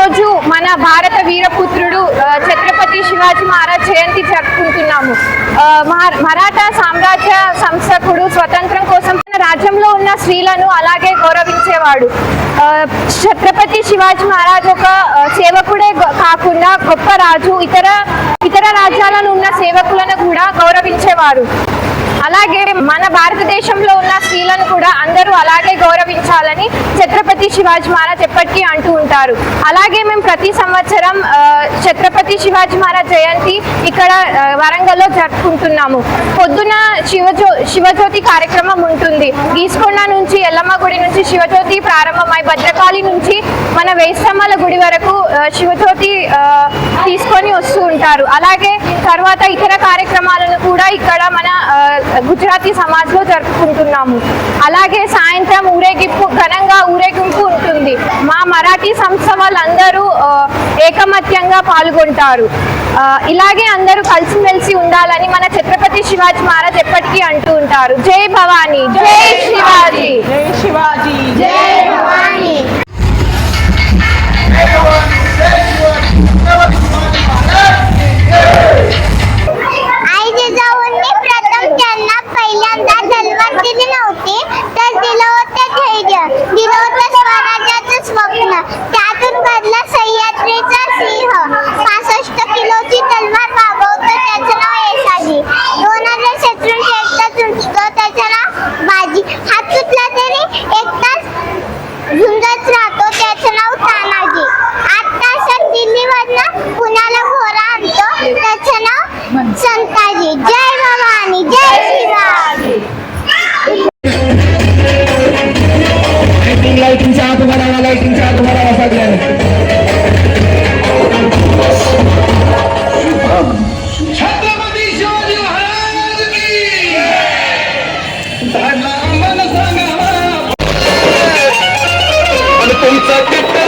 ఈరోజు మన భారత వీరపుత్రుడు ఛత్రపతి శివాజీ మహారాజ్ జయంతి జరుపుకుంటున్నాము. మరాఠా సామ్రాజ్య సంస్థకుడు స్వతంత్రం కోసం రాజ్యంలో ఉన్న స్త్రీలను అలాగే గౌరవించేవాడు. ఛత్రపతి శివాజీ మహారాజ్ ఒక సేవకుడే కాకుండా గొప్ప రాజు. ఇతర రాజ్యాలను ఉన్న సేవకులను కూడా గౌరవించేవారు. అలాగే మన భారతదేశంలో ఉన్న స్త్రీలను కూడా అందరూ అలాగే గౌరవించాలని ఛత్రపతి శివాజీ మహారాజ్ ఎప్పటికీ అంటూ ఉంటారు. అలాగే మేము ప్రతి సంవత్సరం ఛత్రపతి శివాజీ మహారాజ్ జయంతి ఇక్కడ వరంగల్లో జరుపుకుంటున్నాము. పొద్దున శివజ్యోతి కార్యక్రమం ఉంటుంది. గీసుకొండ నుంచి ఎల్లమ్మ గుడి నుంచి శివజ్యోతి ప్రారంభమై భద్రకాళి నుంచి మన వేస్తమ్మల గుడి వరకు శివజ్యోతి తీసుకొని వస్తూ ఉంటారు. అలాగే తర్వాత ఇతర కార్యక్రమాలను కూడా ఇక్కడ మన గుజరాతీ సమాజ్ లో జరుపుకుంటున్నాము. అలాగే సాయంత్రం ఘనంగా ఊరేగింపు ఉంటుంది. మా మరాఠీ సంస్థ వాళ్ళందరూ ఏకమత్యంగా పాల్గొంటారు. ఇలాగే అందరూ కలిసిమెలిసి ఉండాలని మన ఛత్రపతి శివాజీ మహారాజ్ ఎప్పటికీ అంటూ ఉంటారు. జై భవానీ, జై శివాజీ, జై శివాజీ, జై భవానీ. पहिल्यांदा तलवार दिली नव्हती, तर दिलं होतं धैर्य, दिलं होतं स्वराज्याचं स्वप्न. त्यातून घडला सह्याद्रीचा सिंह. 65 किलोची तलवार वागवतो, त्याचं नाव येसाजी. 2000 शत्रूंचे एकटा चुंचतो, त्याचं नाव बाजी. हात तुटला तरी एकटाच झुंजत राहतो, त्याचं नाव तानाजी. 8 तासात दिल्लीवरनं पुण्याला घोडा आणतो, त्याचं नाव संताजी. जय भवानी, जय शिवाजी. लाइटिंग हाथ बढ़ावा सगळ्यांनी. छत्रपती शिवाजी महाराज की तुमचा किती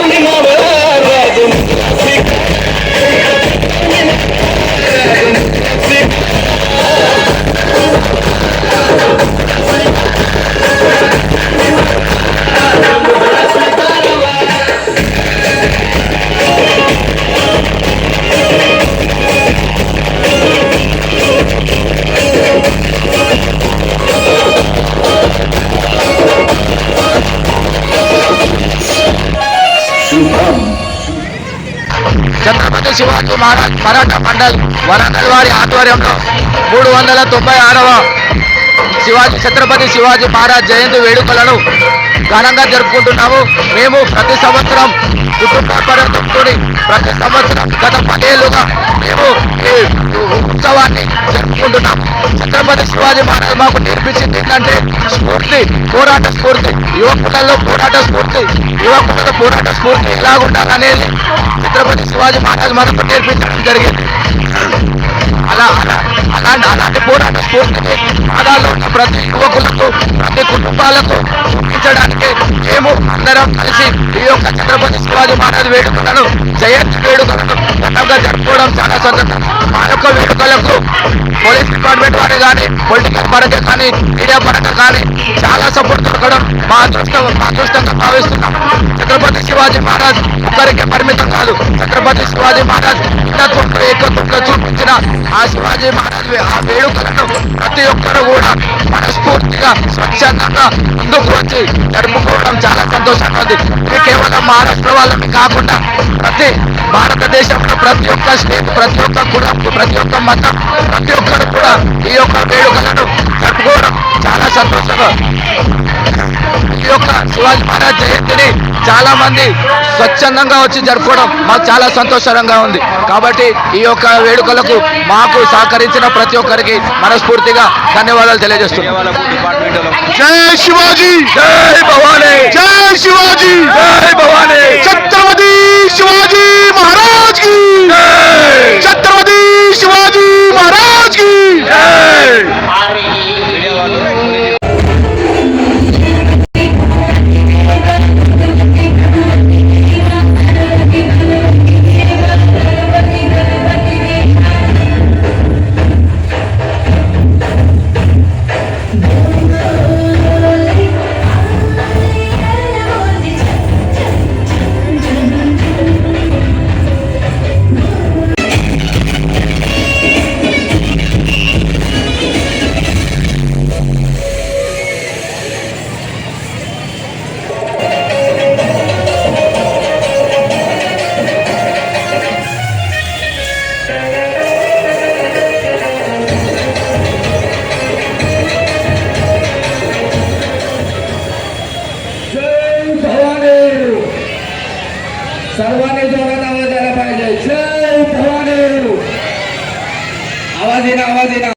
ఛత్రపతి శివాజీ మహారాజ్ మరాఠా మండల్ వరంగల్ వారి ఆధ్వర్యంలో 396వ ఛత్రపతి శివాజీ మహారాజ్ జయంతి వేడుకలను ఘనంగా జరుపుకుంటున్నాము. మేము ప్రతి సంవత్సరం కుటుంబ పర్యటనతో ప్రతి సంవత్సరం గత 10 ఏళ్లుగా మేము ఈ ఉత్సవాన్ని జరుపుకుంటున్నాము. ఛత్రపతి శివాజీ మహారాజ్ మాకు నేర్పించింది ఏంటంటే స్ఫూర్తి, పోరాట స్ఫూర్తి, యువకులలో పోరాట స్ఫూర్తి, యువకులలో పోరాట స్ఫూర్తి ఎలాగుండాలనేది ఛత్రపతి శివాజీ మహారాజ్ మనకు నేర్పించడం జరిగింది. అలాంటి పోరాట స్ఫూర్తిని ఆదాలో ఉన్న ప్రతి యువకులకు, ప్రతి కుటుంబాలకు చూపించడానికి మేము అందరం కలిసి ఈ యొక్క ఛత్రపతి శివాజీ మహారాజ్ వేడుకలను, జయంతి వేడుకలను ఘనంగా జరుపుకోవడం చాలా సంతోషం. మా యొక్క వేడుకలకు పోలీస్ డిపార్ట్మెంట్ వారు కానీ, పొలిటికల్ పరంగా కానీ, మీడియా పరంగా కానీ చాలా సపోర్ట్ దొరకడం మా అదృష్టంగా భావిస్తున్నాం. ఛత్రపతి శివాజీ మహారాజ్ ఒక్కరికి పరిమితం కాదు. ఛత్రపతి శివాజీ మహారాజ్ హిందుత్వంతో ఏకత్వంతో చూపించిన ఆ శివాజీ మహారాజ్ ఆ వేడుకలను ప్రతి ఒక్కరు కూడా మనస్ఫూర్తిగా స్వచ్ఛందంగా ముందుకు వచ్చి జరుపుకోవడం చాలా సంతోషంగా ఉంది. ఇది కేవలం మహారాష్ట్ర వాళ్ళని కాకుండా ప్రతి భారతదేశంలో ప్రతి ఒక్క స్టేట్, ప్రతి ఒక్క కులం, ప్రతి ఒక్క మతం, ప్రతి ఒక్కరు కూడా ఈ యొక్క వేడుకలను జరుపుకోవడం చాలా సంతోషంగా. ఈ యొక్క శివాజీ మహారాజ్ జయంతిని చాలా మంది స్వచ్ఛందంగా వచ్చి జరుపుకోవడం మాకు చాలా సంతోషంగా ఉంది. కాబట్టి ఈ యొక్క వేడుకలకు మాకు సహకరించిన ప్రతి ఒక్కరికి మనస్ఫూర్తిగా ధన్యవాదాలు తెలియజేస్తున్నాం. జై శివాజీ, జై భవానీ, జై శివాజీ, జై భవానీ. ఛత్రపతి శివాజీ మహారాజ్ की जय, छत्रपति शिवाजी महाराज की जय. जय भवानी. आवाज येना